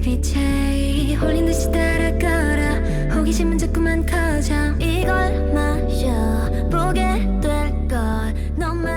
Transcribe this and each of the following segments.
빛에 홀린 듯이 따라가라. 호기심은 자꾸만 커져. 이걸 마셔보게 될걸 너만.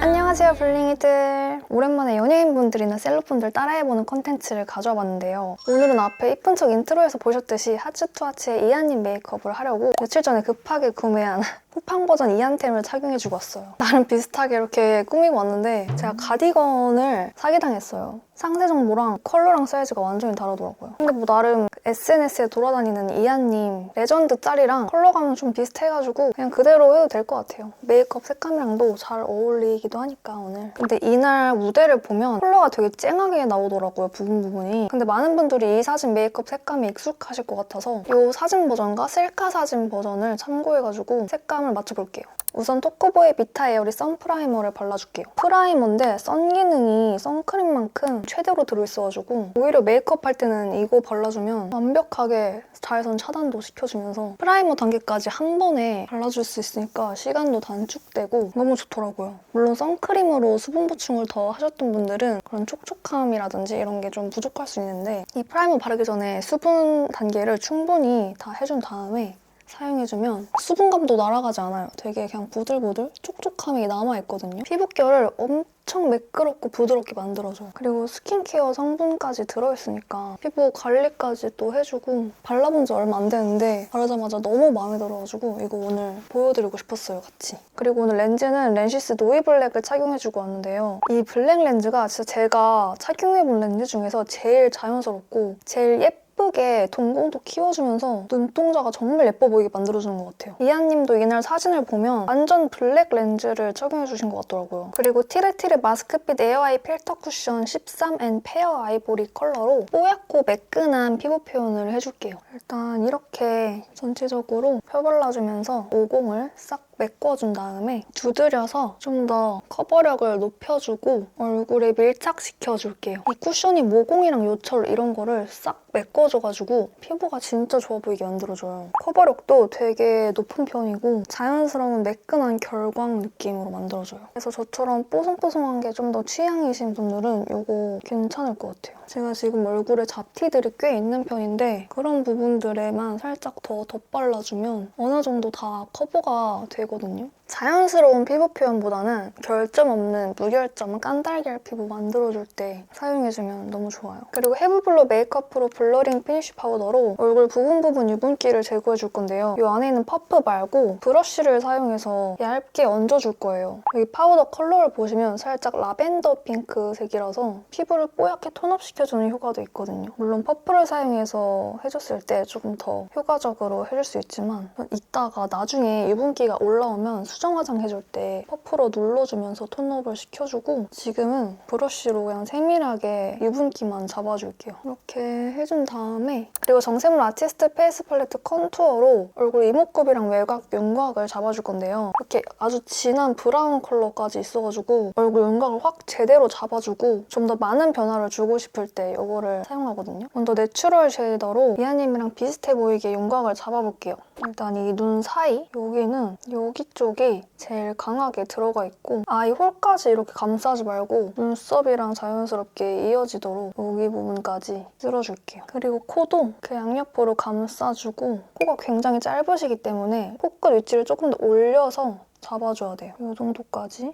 안녕하세요 블링이들. 오랜만에 연예인분들이나 셀럽분들 따라해보는 컨텐츠를 가져와봤는데요. 오늘은 앞에 이쁜 척 인트로에서 보셨듯이 하츠투하츠의 이한님 메이크업을 하려고 며칠 전에 급하게 구매한 쿠팡 버전 이한템을 착용해주고 왔어요. 나름 비슷하게 이렇게 꾸미고 왔는데 제가 가디건을 사기당했어요. 상세 정보랑 컬러랑 사이즈가 완전히 다르더라고요. 근데 뭐 나름 SNS에 돌아다니는 이한님 레전드 짤이랑 컬러감은 좀 비슷해가지고 그냥 그대로 해도 될 것 같아요. 메이크업 색감이랑도 잘 어울리기도 하니까 오늘. 근데 이날 무대를 보면 컬러가 되게 쨍하게 나오더라고요, 부분이. 근데 많은 분들이 이 사진 메이크업 색감이 익숙하실 것 같아서 이 사진 버전과 셀카 사진 버전을 참고해가지고 색감을 맞춰볼게요. 우선 토코보의 비타 에어리 선프라이머를 발라줄게요. 프라이머인데 선 기능이 선크림만큼 최대로 들어있어가지고 오히려 메이크업 할 때는 이거 발라주면 완벽하게 자외선 차단도 시켜주면서 프라이머 단계까지 한 번에 발라줄 수 있으니까 시간도 단축되고 너무 좋더라고요. 물론 선크림으로 수분 보충을 더 하셨던 분들은 그런 촉촉함이라든지 이런 게 좀 부족할 수 있는데 이 프라이머 바르기 전에 수분 단계를 충분히 다 해준 다음에 사용해주면 수분감도 날아가지 않아요. 되게 그냥 부들부들 촉촉함이 남아있거든요. 피부결을 엄청 매끄럽고 부드럽게 만들어줘요. 그리고 스킨케어 성분까지 들어있으니까 피부 관리까지 또 해주고 발라본 지 얼마 안 됐는데 바르자마자 너무 마음에 들어가지고 이거 오늘 보여드리고 싶었어요, 같이. 그리고 오늘 렌즈는 렌시스 노이 블랙을 착용해주고 왔는데요. 이 블랙 렌즈가 진짜 제가 착용해본 렌즈 중에서 제일 자연스럽고 제일 예쁘게 동공도 키워주면서 눈동자가 정말 예뻐 보이게 만들어주는 것 같아요. 이한님도 이날 사진을 보면 완전 블랙 렌즈를 착용해주신 것 같더라고요. 그리고 티르티르 마스크핏 에어아이 필터 쿠션 13N 페어 아이보리 컬러로 뽀얗고 매끈한 피부 표현을 해줄게요. 일단 이렇게 전체적으로 펴발라주면서 모공을 싹 메꿔준 다음에 두드려서 좀 더 커버력을 높여주고 얼굴에 밀착시켜줄게요. 이 쿠션이 모공이랑 요철 이런 거를 싹 메꿔줘가지고 피부가 진짜 좋아 보이게 만들어줘요. 커버력도 되게 높은 편이고 자연스러운 매끈한 결광 느낌으로 만들어줘요. 그래서 저처럼 뽀송뽀송한 게 좀 더 취향이신 분들은 이거 괜찮을 것 같아요. 제가 지금 얼굴에 잡티들이 꽤 있는 편인데 그런 부분들에만 살짝 더 덧발라주면 어느 정도 다 커버가 되거든요. 자연스러운 피부 표현보다는 결점 없는 무결점 깐달걀 피부 만들어줄 때 사용해주면 너무 좋아요. 그리고 헤브블러 메이크업 프로 블러링 피니쉬 파우더로 얼굴 부분 유분기를 제거해줄 건데요. 이 안에 있는 퍼프 말고 브러쉬를 사용해서 얇게 얹어줄 거예요. 여기 파우더 컬러를 보시면 살짝 라벤더 핑크색이라서 피부를 뽀얗게 톤업시켜주는 효과도 있거든요. 물론 퍼프를 사용해서 해줬을 때 조금 더 효과적으로 해줄 수 있지만 이따가 나중에 유분기가 올라오면 수정 화장 해줄 때 퍼프로 눌러주면서 톤업을 시켜주고 지금은 브러쉬로 그냥 세밀하게 유분기만 잡아줄게요. 이렇게 해준 다음에 그리고 정샘물 아티스트 페이스 팔레트 컨투어로 얼굴 이목구비랑 외곽, 윤곽을 잡아줄 건데요. 이렇게 아주 진한 브라운 컬러까지 있어가지고 얼굴 윤곽을 확 제대로 잡아주고 좀 더 많은 변화를 주고 싶을 때 이거를 사용하거든요. 먼저 내추럴 쉐이더로 이하님이랑 비슷해 보이게 윤곽을 잡아볼게요. 일단 이 눈 사이 여기는 여기 쪽이 제일 강하게 들어가 있고 아이 홀까지 이렇게 감싸지 말고 눈썹이랑 자연스럽게 이어지도록 여기 부분까지 쓸어줄게요. 그리고 코도 그 양옆으로 감싸주고 코가 굉장히 짧으시기 때문에 코끝 위치를 조금 더 올려서 잡아줘야 돼요. 이 정도까지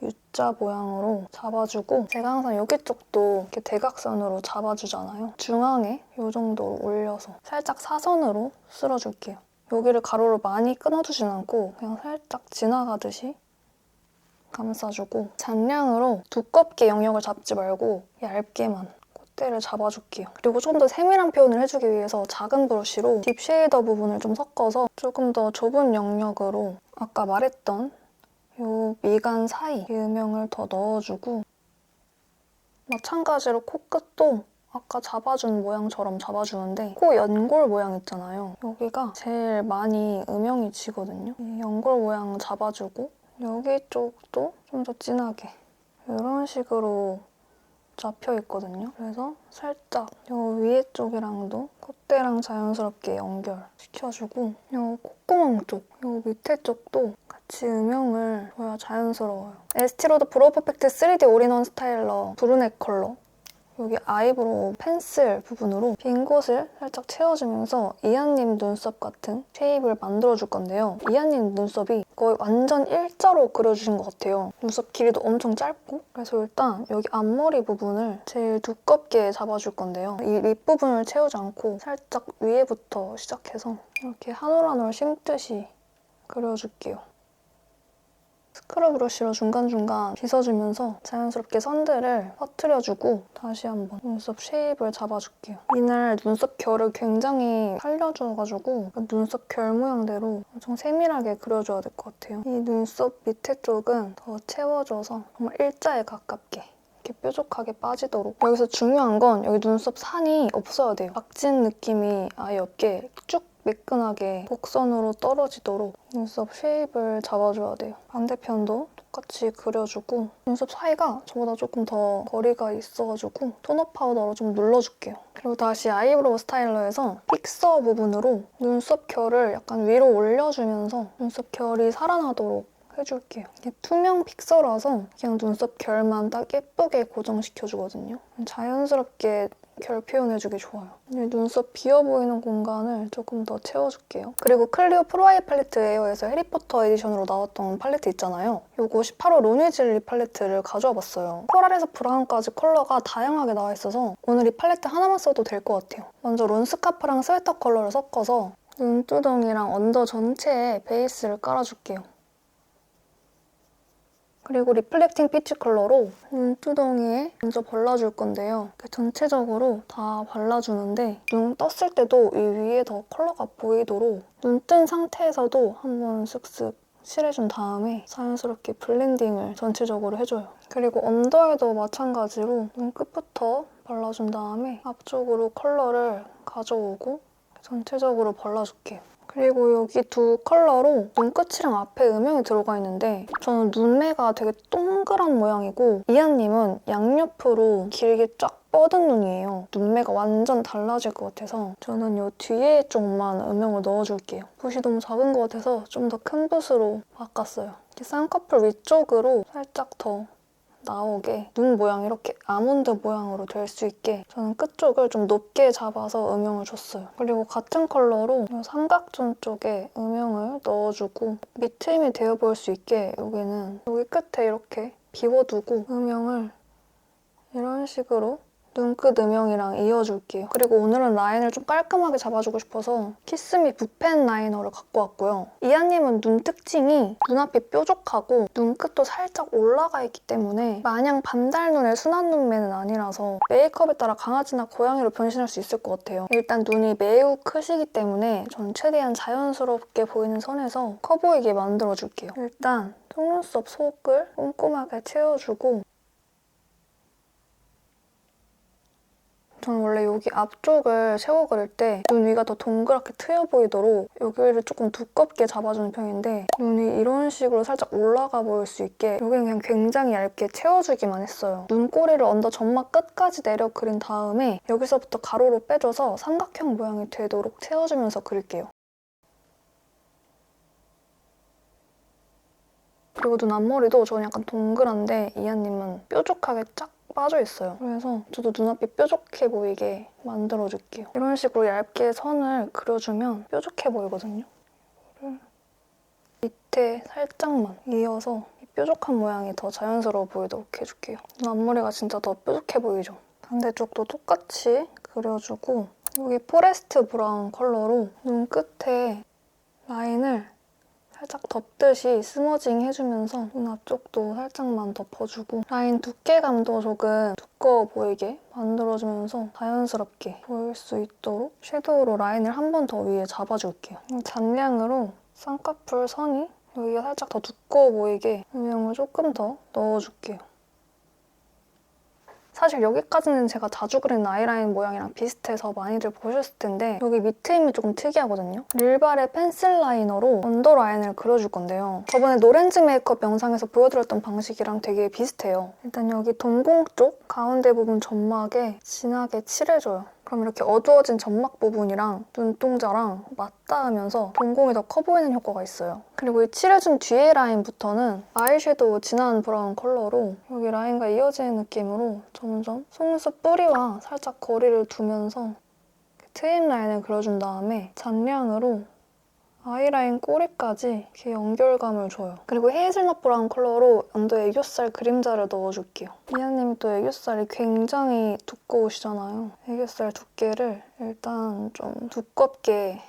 U자 모양으로 잡아주고 제가 항상 여기 쪽도 이렇게 대각선으로 잡아주잖아요. 중앙에 이 정도로 올려서 살짝 사선으로 쓸어줄게요. 여기를 가로로 많이 끊어주진 않고 그냥 살짝 지나가듯이 감싸주고 잔량으로 두껍게 영역을 잡지 말고 얇게만 콧대를 잡아줄게요. 그리고 좀 더 세밀한 표현을 해주기 위해서 작은 브러쉬로 딥 쉐이더 부분을 좀 섞어서 조금 더 좁은 영역으로 아까 말했던 이 미간 사이 음영을 더 넣어주고 마찬가지로 코끝도 아까 잡아준 모양처럼 잡아주는데 코 연골 모양 있잖아요. 여기가 제일 많이 음영이 지거든요. 이 연골 모양 잡아주고 여기 쪽도 좀 더 진하게 이런 식으로 잡혀있거든요. 그래서 살짝 이 위에 쪽이랑도 콧대랑 자연스럽게 연결시켜주고 이 콧구멍 쪽, 이 밑에 쪽도 같이 음영을 줘야 자연스러워요. 에스티로더 브로우 퍼펙트 3D 올인원 스타일러 브루넷 컬러 여기 아이브로우 펜슬 부분으로 빈 곳을 살짝 채워주면서 이한님 눈썹 같은 쉐입을 만들어줄 건데요. 이한님 눈썹이 거의 완전 일자로 그려주신 것 같아요. 눈썹 길이도 엄청 짧고. 그래서 일단 여기 앞머리 부분을 제일 두껍게 잡아줄 건데요. 이 윗부분을 채우지 않고 살짝 위에부터 시작해서 이렇게 한 올 한 올 심듯이 그려줄게요. 스크럽 브러쉬로 중간중간 빗어주면서 자연스럽게 선들을 퍼트려주고 다시 한번 눈썹 쉐입을 잡아줄게요. 이날 눈썹 결을 굉장히 살려줘가지고 눈썹 결 모양대로 엄청 세밀하게 그려줘야 될 것 같아요. 이 눈썹 밑에 쪽은 더 채워줘서 정말 일자에 가깝게 이렇게 뾰족하게 빠지도록. 여기서 중요한 건 여기 눈썹 산이 없어야 돼요. 각진 느낌이 아예 없게 쭉 매끈하게 곡선으로 떨어지도록 눈썹 쉐입을 잡아줘야 돼요. 반대편도 똑같이 그려주고 눈썹 사이가 저보다 조금 더 거리가 있어가지고 토너 파우더로 좀 눌러줄게요. 그리고 다시 아이브로우 스타일러에서 픽서 부분으로 눈썹 결을 약간 위로 올려주면서 눈썹 결이 살아나도록 해줄게요. 이게 투명 픽서라서 그냥 눈썹 결만 딱 예쁘게 고정시켜주거든요. 자연스럽게 결 표현해주기 좋아요. 눈썹 비어 보이는 공간을 조금 더 채워줄게요. 그리고 클리오 프로아이 팔레트 에어에서 해리포터 에디션으로 나왔던 팔레트 있잖아요. 요거 18호 로니즐리 팔레트를 가져와 봤어요. 코랄에서 브라운까지 컬러가 다양하게 나와 있어서 오늘 이 팔레트 하나만 써도 될 것 같아요. 먼저 론스카프랑 스웨터 컬러를 섞어서 눈두덩이랑 언더 전체에 베이스를 깔아줄게요. 그리고 리플렉팅 피치 컬러로 눈두덩이에 먼저 발라줄 건데요. 전체적으로 다 발라주는데 눈 떴을 때도 이 위에 더 컬러가 보이도록 눈 뜬 상태에서도 한번 쓱쓱 칠해준 다음에 자연스럽게 블렌딩을 전체적으로 해줘요. 그리고 언더에도 마찬가지로 눈 끝부터 발라준 다음에 앞쪽으로 컬러를 가져오고 전체적으로 발라줄게요. 그리고 여기 두 컬러로 눈끝이랑 앞에 음영이 들어가 있는데 저는 눈매가 되게 동그란 모양이고 이한님은 양옆으로 길게 쫙 뻗은 눈이에요. 눈매가 완전 달라질 것 같아서 저는 이 뒤에 쪽만 음영을 넣어줄게요. 붓이 너무 작은 것 같아서 좀 더 큰 붓으로 바꿨어요. 이렇게 쌍꺼풀 위쪽으로 살짝 더 나오게 눈 모양이 이렇게 아몬드 모양으로 될 수 있게 저는 끝쪽을 좀 높게 잡아서 음영을 줬어요. 그리고 같은 컬러로 삼각존 쪽에 음영을 넣어주고 밑트임이 되어 보일 수 있게 여기는 여기 끝에 이렇게 비워두고 음영을 이런 식으로 눈끝 음영이랑 이어줄게요. 그리고 오늘은 라인을 좀 깔끔하게 잡아주고 싶어서 키스미 붓펜 라이너를 갖고 왔고요. 이한님은 눈 특징이 눈앞이 뾰족하고 눈끝도 살짝 올라가 있기 때문에 마냥 반달눈의 순한 눈매는 아니라서 메이크업에 따라 강아지나 고양이로 변신할 수 있을 것 같아요. 일단 눈이 매우 크시기 때문에 전 최대한 자연스럽게 보이는 선에서 커 보이게 만들어줄게요. 일단 속눈썹 속을 꼼꼼하게 채워주고 저는 원래 여기 앞쪽을 채워 그릴 때 눈 위가 더 동그랗게 트여 보이도록 여기를 조금 두껍게 잡아주는 편인데 눈이 이런 식으로 살짝 올라가 보일 수 있게 여기는 그냥 굉장히 얇게 채워주기만 했어요. 눈꼬리를 언더 점막 끝까지 내려 그린 다음에 여기서부터 가로로 빼줘서 삼각형 모양이 되도록 채워주면서 그릴게요. 그리고 눈 앞머리도 저는 약간 동그란데 이한님은 뾰족하게 쫙 빠져있어요. 그래서 저도 눈앞이 뾰족해 보이게 만들어줄게요. 이런 식으로 얇게 선을 그려주면 뾰족해 보이거든요. 이거를 밑에 살짝만 이어서 이 뾰족한 모양이 더 자연스러워 보이도록 해줄게요. 눈 앞머리가 진짜 더 뾰족해 보이죠? 반대쪽도 똑같이 그려주고 여기 포레스트 브라운 컬러로 눈 끝에 라인을 살짝 덮듯이 스머징 해주면서 눈 앞쪽도 살짝만 덮어주고 라인 두께감도 조금 두꺼워 보이게 만들어주면서 자연스럽게 보일 수 있도록 섀도우로 라인을 한 번 더 위에 잡아줄게요. 잔량으로 쌍꺼풀 선이 여기가 살짝 더 두꺼워 보이게 음영을 조금 더 넣어줄게요. 사실 여기까지는 제가 자주 그리는 아이라인 모양이랑 비슷해서 많이들 보셨을 텐데 여기 밑트임이 조금 특이하거든요. 릴발의 펜슬 라이너로 언더 라인을 그려줄 건데요. 저번에 노렌즈 메이크업 영상에서 보여드렸던 방식이랑 되게 비슷해요. 일단 여기 동공 쪽 가운데 부분 점막에 진하게 칠해줘요. 그럼 이렇게 어두워진 점막 부분이랑 눈동자랑 맞닿으면서 동공이 더 커 보이는 효과가 있어요. 그리고 이 칠해준 뒤에 라인부터는 아이섀도우 진한 브라운 컬러로 여기 라인과 이어지는 느낌으로 점점 속눈썹 뿌리와 살짝 거리를 두면서 트임 라인을 그려준 다음에 잔량으로 아이라인 꼬리까지 이렇게 연결감을 줘요. 그리고 헤이즐넛 브라운 컬러로 언더에 애교살 그림자를 넣어줄게요. 이하님이 또 애교살이 굉장히 두꺼우시잖아요. 애교살 두께를 일단 좀 두껍게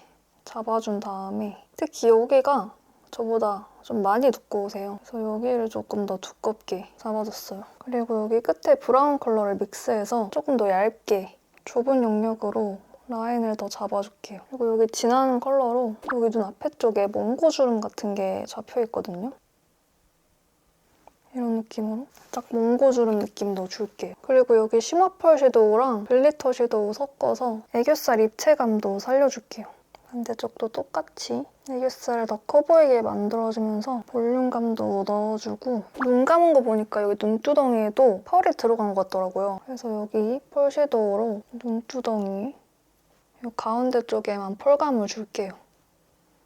잡아준 다음에 특히 여기가 저보다 좀 많이 두꺼우세요. 그래서 여기를 조금 더 두껍게 잡아줬어요. 그리고 여기 끝에 브라운 컬러를 믹스해서 조금 더 얇게 좁은 영역으로 라인을 더 잡아줄게요. 그리고 여기 진한 컬러로 여기 눈 앞에 쪽에 몽고주름 같은 게 잡혀있거든요. 이런 느낌으로 살짝 몽고주름 느낌도 줄게요. 그리고 여기 쉬머펄 섀도우랑 글리터 섀도우 섞어서 애교살 입체감도 살려줄게요. 반대쪽도 똑같이 애교살을 더 커 보이게 만들어주면서 볼륨감도 넣어주고 눈 감은 거 보니까 여기 눈두덩이에도 펄이 들어간 것 같더라고요. 그래서 여기 펄 섀도우로 눈두덩이 이 가운데 쪽에만 펄감을 줄게요.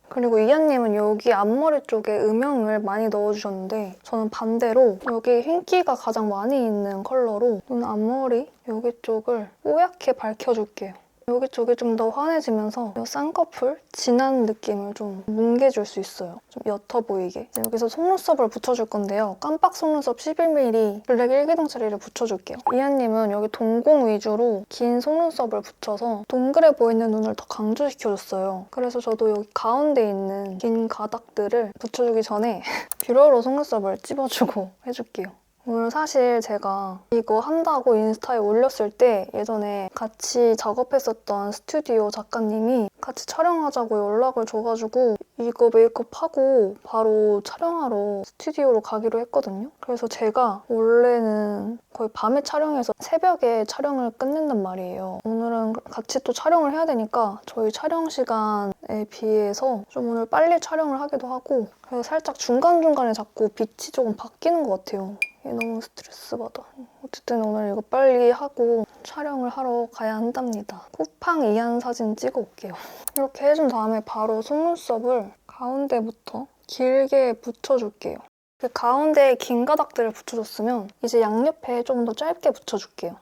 그리고 이하님은 여기 앞머리 쪽에 음영을 많이 넣어주셨는데 저는 반대로 여기 흰기가 가장 많이 있는 컬러로 눈 앞머리 여기 쪽을 뽀얗게 밝혀줄게요. 여기 쪽이 좀 더 환해지면서 이 쌍꺼풀 진한 느낌을 좀 뭉개줄 수 있어요. 좀 옅어 보이게. 여기서 속눈썹을 붙여줄 건데요. 깜빡 속눈썹 11mm 블랙 1기둥짜리를 붙여줄게요. 이하님은 여기 동공 위주로 긴 속눈썹을 붙여서 동그래 보이는 눈을 더 강조시켜줬어요. 그래서 저도 여기 가운데 있는 긴 가닥들을 붙여주기 전에 뷰러로 속눈썹을 찝어주고 해줄게요. 오늘 사실 제가 이거 한다고 인스타에 올렸을 때 예전에 같이 작업했었던 스튜디오 작가님이 같이 촬영하자고 연락을 줘가지고 이거 메이크업하고 바로 촬영하러 스튜디오로 가기로 했거든요. 그래서 제가 원래는 거의 밤에 촬영해서 새벽에 촬영을 끝낸단 말이에요. 오늘은 같이 또 촬영을 해야 되니까 저희 촬영 시간에 비해서 좀 오늘 빨리 촬영을 하기도 하고 그래서 살짝 중간중간에 자꾸 빛이 조금 바뀌는 것 같아요. 너무 스트레스 받아. 어쨌든 오늘 이거 빨리 하고 촬영을 하러 가야 한답니다. 쿠팡 이한 사진 찍어 올게요. 이렇게 해준 다음에 바로 속눈썹을 가운데부터 길게 붙여줄게요. 가운데에 긴 가닥들을 붙여줬으면 이제 양옆에 좀 더 짧게 붙여줄게요.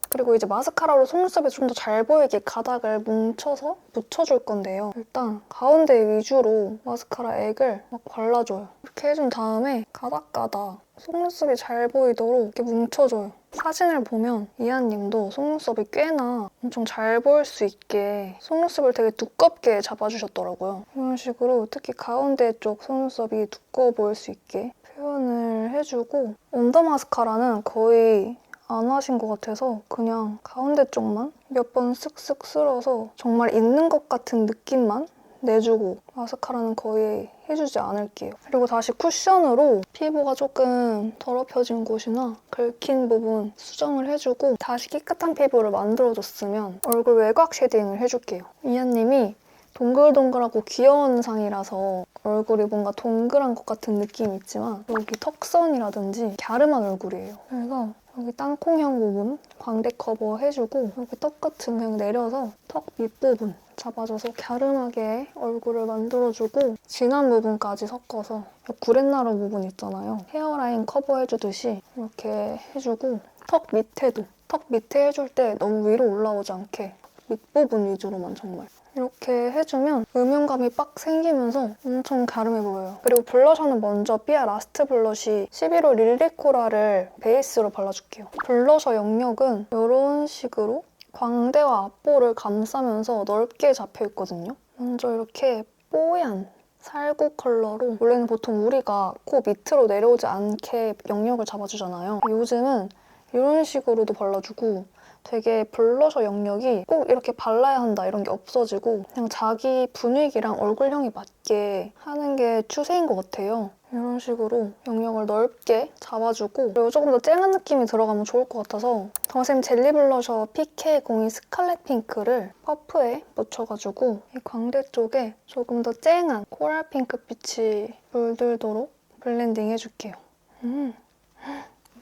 그리고 이제 마스카라로 속눈썹에 좀 더 잘 보이게 가닥을 뭉쳐서 붙여줄 건데요. 일단 가운데 위주로 마스카라 액을 막 발라줘요. 이렇게 해준 다음에 가닥가닥 속눈썹이 잘 보이도록 이렇게 뭉쳐줘요. 사진을 보면 이하님도 속눈썹이 꽤나 엄청 잘 보일 수 있게 속눈썹을 되게 두껍게 잡아주셨더라고요. 이런 식으로 특히 가운데 쪽 속눈썹이 두꺼워 보일 수 있게 표현을 해주고 언더 마스카라는 거의 안 하신 것 같아서 그냥 가운데 쪽만 몇 번 쓱쓱 쓸어서 정말 있는 것 같은 느낌만 내주고 마스카라는 거의 해주지 않을게요. 그리고 다시 쿠션으로 피부가 조금 더럽혀진 곳이나 긁힌 부분 수정을 해주고 다시 깨끗한 피부를 만들어줬으면 얼굴 외곽 쉐딩을 해줄게요. 이하님이 동글동글하고 귀여운 상이라서 얼굴이 뭔가 동글한 것 같은 느낌이 있지만 여기 턱선이라든지 갸름한 얼굴이에요. 그래서 여기 땅콩형 부분 광대 커버 해주고 여기 똑같은 그냥 내려서 턱 밑부분 잡아줘서 갸름하게 얼굴을 만들어주고 진한 부분까지 섞어서 구렛나루 부분 있잖아요. 헤어라인 커버해주듯이 이렇게 해주고 턱 밑에도 턱 밑에 해줄 때 너무 위로 올라오지 않게 밑부분 위주로만 정말 이렇게 해주면 음영감이 빡 생기면서 엄청 갸름해 보여요. 그리고 블러셔는 먼저 삐아 라스트 블러쉬 11호 릴리코라를 베이스로 발라줄게요. 블러셔 영역은 이런 식으로 광대와 앞볼을 감싸면서 넓게 잡혀있거든요. 먼저 이렇게 뽀얀 살구 컬러로 원래는 보통 우리가 코 밑으로 내려오지 않게 영역을 잡아주잖아요. 요즘은 이런 식으로도 발라주고 되게 블러셔 영역이 꼭 이렇게 발라야 한다 이런 게 없어지고 그냥 자기 분위기랑 얼굴형에 맞게 하는 게 추세인 것 같아요. 이런 식으로 영역을 넓게 잡아주고 그리고 조금 더 쨍한 느낌이 들어가면 좋을 것 같아서 더샘 젤리 블러셔 PK02 스칼렛 핑크를 퍼프에 묻혀가지고 이 광대 쪽에 조금 더 쨍한 코랄 핑크빛이 물들도록 블렌딩 해줄게요.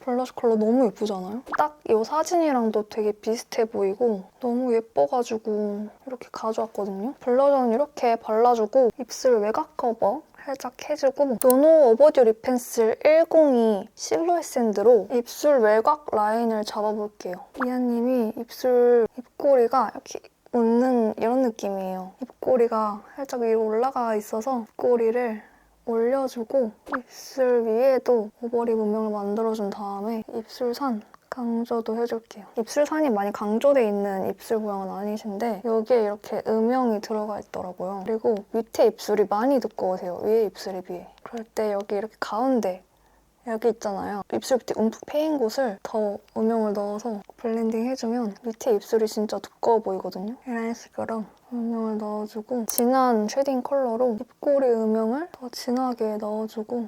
블러셔 컬러 너무 예쁘잖아요? 딱 이 사진이랑도 되게 비슷해 보이고 너무 예뻐가지고 이렇게 가져왔거든요. 블러셔는 이렇게 발라주고 입술 외곽 커버 살짝 해주고 노노 오버듀 립 펜슬 102 실루엣 샌드로 입술 외곽 라인을 잡아볼게요. 이하님이 입꼬리가 이렇게 웃는 이런 느낌이에요. 입꼬리가 살짝 위로 올라가 있어서 입꼬리를 올려주고 입술 위에도 오버립 음영을 만들어준 다음에 입술선 강조도 해줄게요. 입술선이 많이 강조돼 있는 입술 모양은 아니신데 여기에 이렇게 음영이 들어가 있더라고요. 그리고 밑에 입술이 많이 두꺼우세요. 위에 입술에 비해. 그럴 때 여기 이렇게 가운데 여기 있잖아요. 입술 밑에 움푹 패인 곳을 더 음영을 넣어서 블렌딩 해주면 밑에 입술이 진짜 두꺼워 보이거든요. 이런 식으로 음영을 넣어주고 진한 쉐딩 컬러로 입꼬리 음영을 더 진하게 넣어주고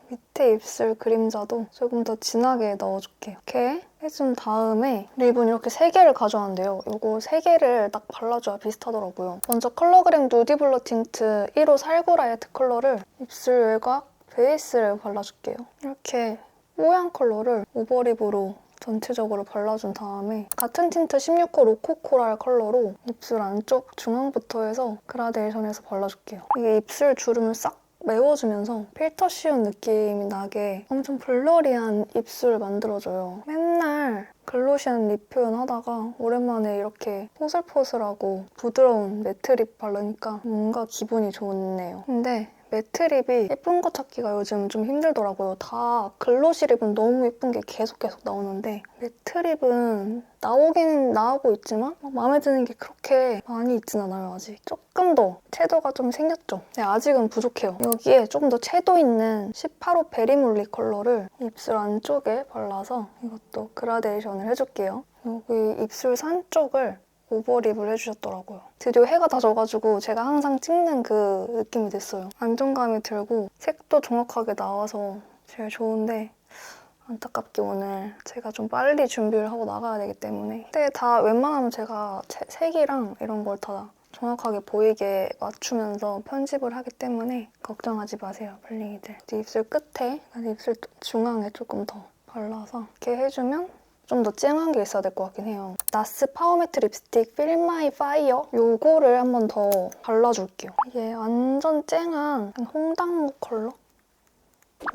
밑에 입술 그림자도 조금 더 진하게 넣어줄게요. 이렇게 해준 다음에 립은 이렇게 3개를 가져왔는데요. 이거 3개를 딱 발라줘야 비슷하더라고요. 먼저 컬러그램 누디 블러 틴트 1호 살구라이트 컬러를 입술 외곽 베이스를 발라줄게요. 이렇게 뽀얀 컬러를 오버립으로 전체적으로 발라준 다음에 같은 틴트 16호 로코코랄 컬러로 입술 안쪽 중앙부터 해서 그라데이션해서 발라줄게요. 이게 입술 주름을 싹 메워주면서 필터 씌운 느낌이 나게 엄청 블러리한 입술을 만들어줘요. 맨날 글로시한 립 표현하다가 오랜만에 이렇게 포슬포슬하고 부드러운 매트 립 바르니까 뭔가 기분이 좋네요. 근데 매트 립이 예쁜 거 찾기가 요즘 좀 힘들더라고요. 다 글로시 립은 너무 예쁜 게 계속 나오는데 매트 립은 나오긴 나오고 있지만 마음에 드는 게 그렇게 많이 있진 않아요, 아직. 조금 더 채도가 좀 생겼죠? 네, 아직은 부족해요. 여기에 조금 더 채도 있는 18호 베리몰리 컬러를 입술 안쪽에 발라서 이것도 그라데이션을 해줄게요. 여기 입술 산 쪽을 오버립을 해주셨더라고요. 드디어 해가 다 져가지고 제가 항상 찍는 그 느낌이 됐어요. 안정감이 들고 색도 정확하게 나와서 제일 좋은데 안타깝게 오늘 제가 좀 빨리 준비를 하고 나가야 되기 때문에 근데 다 웬만하면 제가 색이랑 이런 걸 다 정확하게 보이게 맞추면서 편집을 하기 때문에 걱정하지 마세요, 블링이들. 입술 끝에, 입술 중앙에 조금 더 발라서 이렇게 해주면 좀 더 쨍한 게 있어야 될 것 같긴 해요. 나스 파워매트 립스틱 Feel My Fire 요거를 한 번 더 발라줄게요. 이게 완전 쨍한 홍당무 컬러?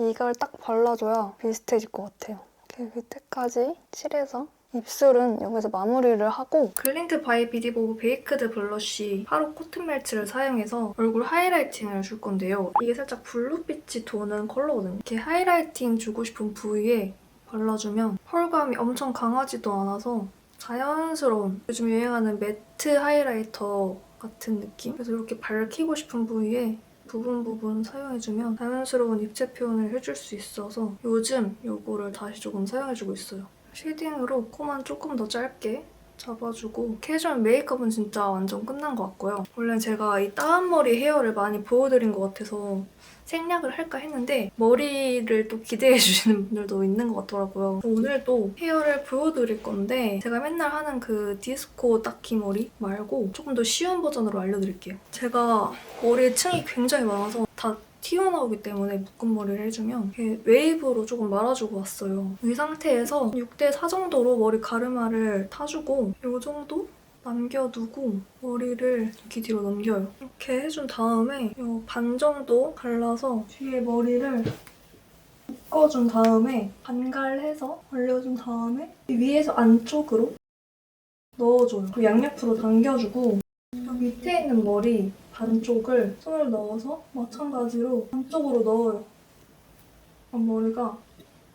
이걸 딱 발라줘야 비슷해질 것 같아요. 이렇게 밑에까지 칠해서 입술은 여기서 마무리를 하고 글린트 바이 비디보브 베이크드 블러쉬 8호 코튼 멜츠를 사용해서 얼굴 하이라이팅을 줄 건데요. 이게 살짝 블루빛이 도는 컬러거든요. 이렇게 하이라이팅 주고 싶은 부위에 발라주면 펄감이 엄청 강하지도 않아서 자연스러운 요즘 유행하는 매트 하이라이터 같은 느낌? 그래서 이렇게 밝히고 싶은 부위에 부분 사용해주면 자연스러운 입체 표현을 해줄 수 있어서 요즘 이거를 다시 조금 사용해주고 있어요. 쉐딩으로 코만 조금 더 짧게 잡아주고 캐주얼 메이크업은 진짜 완전 끝난 것 같고요. 원래 제가 이 따은머리 헤어를 많이 보여드린 것 같아서 생략을 할까 했는데 머리를 또 기대해주시는 분들도 있는 것 같더라고요. 오늘도 헤어를 보여드릴 건데 제가 맨날 하는 그 디스코 따키 머리 말고 조금 더 쉬운 버전으로 알려드릴게요. 제가 머리에 층이 굉장히 많아서 다 튀어나오기 때문에 묶은 머리를 해주면 이렇게 웨이브로 조금 말아주고 왔어요. 이 상태에서 6대4 정도로 머리 가르마를 타주고 이 정도 남겨두고 머리를 이렇게 뒤로 넘겨요. 이렇게 해준 다음에 이 반 정도 갈라서 뒤에 머리를 묶어준 다음에 반갈해서 올려준 다음에 위에서 안쪽으로 넣어줘요. 그리고 양옆으로 당겨주고 여기 밑에 있는 머리 반쪽을 손을 넣어서 마찬가지로 안쪽으로 넣어요. 앞머리가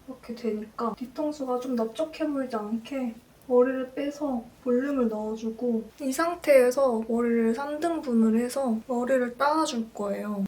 이렇게 되니까 뒤통수가 좀 넓적해 보이지 않게 머리를 빼서 볼륨을 넣어주고 이 상태에서 머리를 3등분을 해서 머리를 따줄 거예요.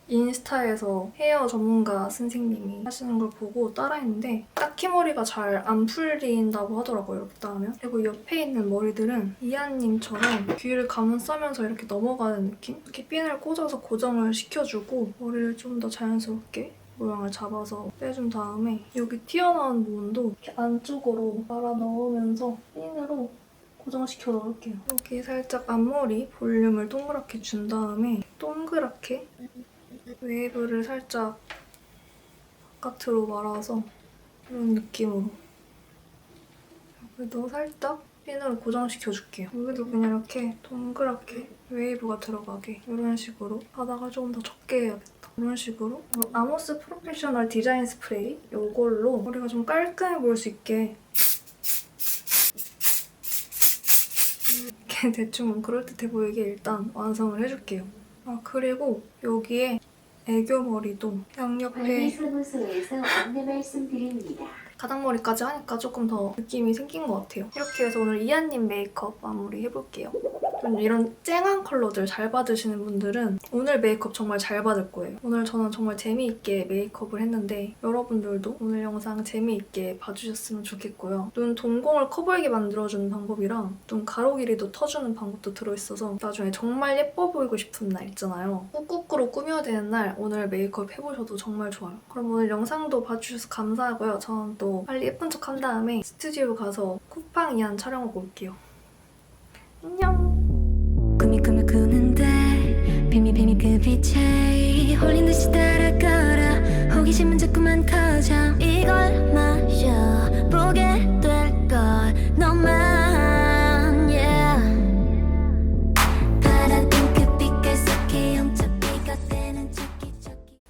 인스타에서 헤어 전문가 선생님이 하시는 걸 보고 따라했는데 딱히 머리가 잘 안 풀린다고 하더라고요, 이렇게 따르면. 그리고 옆에 있는 머리들은 이하님처럼 귀를 감싸면서 이렇게 넘어가는 느낌? 이렇게 핀을 꽂아서 고정을 시켜주고 머리를 좀 더 자연스럽게 모양을 잡아서 빼준 다음에 여기 튀어나온 부분도 이렇게 안쪽으로 말아 넣으면서 핀으로 고정시켜 넣을게요. 여기 살짝 앞머리 볼륨을 동그랗게 준 다음에 동그랗게 웨이브를 살짝 바깥으로 말아서 이런 느낌으로 여기도 살짝 핀으로 고정시켜줄게요. 여기도 그냥 이렇게 동그랗게 웨이브가 들어가게 이런 식으로 바다가 조금 더 적게 해야겠다. 이런 식으로 아모스 프로페셔널 디자인 스프레이 이걸로 머리가 좀 깔끔해 보일 수 있게 이렇게 대충 그럴듯해 보이게 일단 완성을 해줄게요. 그리고 여기에 애교머리도 양옆에 관리사무소에서 안내 말씀드립니다. 가닥머리까지 하니까 조금 더 느낌이 생긴 것 같아요. 이렇게 해서 오늘 이한님 메이크업 마무리 해볼게요. 좀 이런 쨍한 컬러들 잘 받으시는 분들은 오늘 메이크업 정말 잘 받을 거예요. 오늘 저는 정말 재미있게 메이크업을 했는데 여러분들도 오늘 영상 재미있게 봐주셨으면 좋겠고요. 눈 동공을 커 보이게 만들어주는 방법이랑 눈 가로 길이도 터주는 방법도 들어있어서 나중에 정말 예뻐 보이고 싶은 날 있잖아요. 꾹꾹꾸로 꾸며야 되는 날 오늘 메이크업 해보셔도 정말 좋아요. 그럼 오늘 영상도 봐주셔서 감사하고요. 저는 또 빨리 예쁜 척 한 다음에 스튜디오 가서 쿠팡 이안 촬영하고 올게요. 안녕! 꿈이 꿈을 꾸는데 비밀 그 빛에 홀린 듯이 따라가라 호기심은 자꾸만 커져 이걸 말